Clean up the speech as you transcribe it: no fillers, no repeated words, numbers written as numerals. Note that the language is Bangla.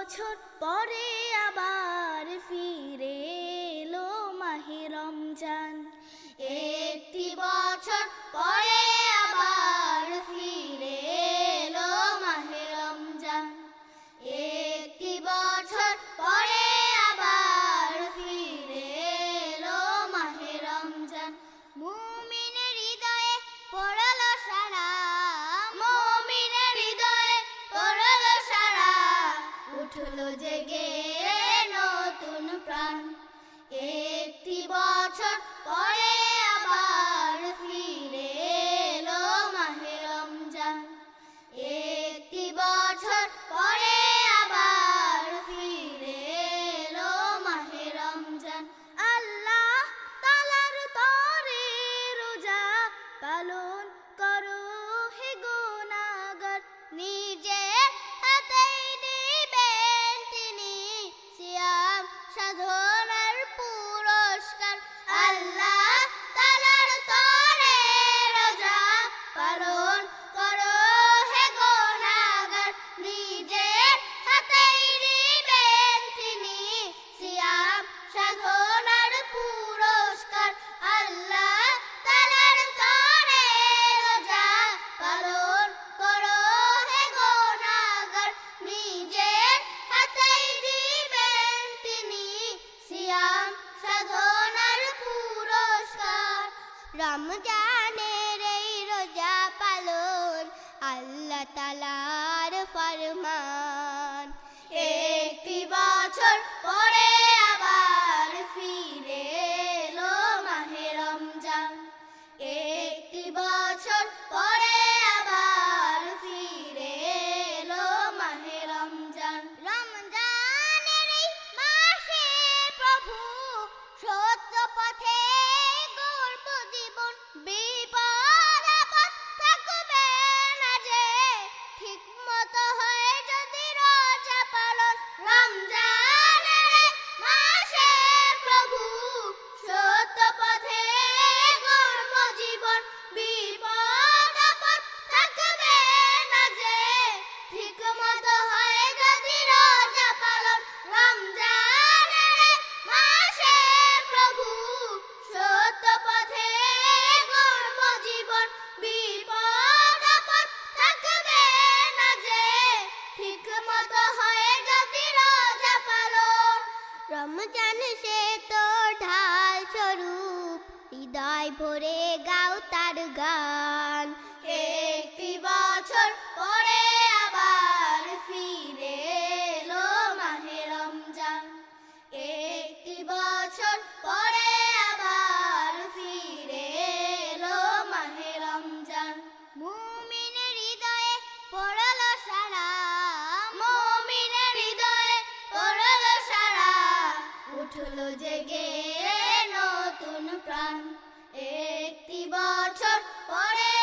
বছর পরে আবার ফিরে এলো মাহে রমজান। একটি বছর পরে আবার ফিরে এলো মাহে রমজান। একটি বছর পরে আবার ফিরে এলো মাহে রমজান। মুমিনের হৃদয়ে পড়লো সারা, মুমিনের হৃদয়ে পড়লো সারা, উঠলো জেগে নতুন প্রাণ। একটি বছর পরে আবার ফিরে এলো মাহে রমজান। একটি বছর পরে আবার ফিরে এলো মাহে রমজান। আল্লাহ তাআলার তরে রোজা পালন করো হে গুনাহগার। নিজের হাতেই দিবেন তিনি সিয়াম সাধনার পুরস্কার। আল্লাহ তাআলার তরে রোজা পালন করো হে গুনাহগার। নিজের হাতেই দিবেন তিনি সিয়াম সাধনার পুরস্কার। আল্লাহ তাআলার তরে রোজা পালন করো হে গুনাহগার। নিজের হাতেই দিবেন তিনি সিয়াম সাধনার পুরস্কার। রমজানের এই রোজা পালন আল্লাহ তাআলার ফরমান। একটি বছর পরে আবার ফিরে এলো মাহে রমজান। একটি বছর পরে আবার ফিরে এলো মাহে রমজান। রমজানের এই মাসে প্রভু সত্য পথে গড়ব জীবন। বিপদ আপদ থাকবে না যে, ঠিক মতো হয় যদি রোজা পালন। রমজানের এই মাসে প্রভু সত্য পথে গড়ব জীবন। বিপদ আপদ থাকবে না যে, ঠিক মতো হয় যদি রোজা পালন। রমজানের এই মাসে প্রভু সত্য পথে গড়ব জীবন। বিপদ আপদ থাকবে না যে, ঠিক মতো হয় যদি রোজা পালন। রমজান সে তো ঢাল স্বরূপ, হৃদয় ভরে গাও তার গান। একটি বছর পরে আবার ফিরে এলো মাহে রমজান। একটি বছর পরে আবার ফিরে এলো মাহে রমজান। মুমিনের হৃদয়ে পড়লো সারা, মুমিনের হৃদয়ে পড়লো সারা, উঠলো জেগে নতুন প্রাণ। একটি বছর পরে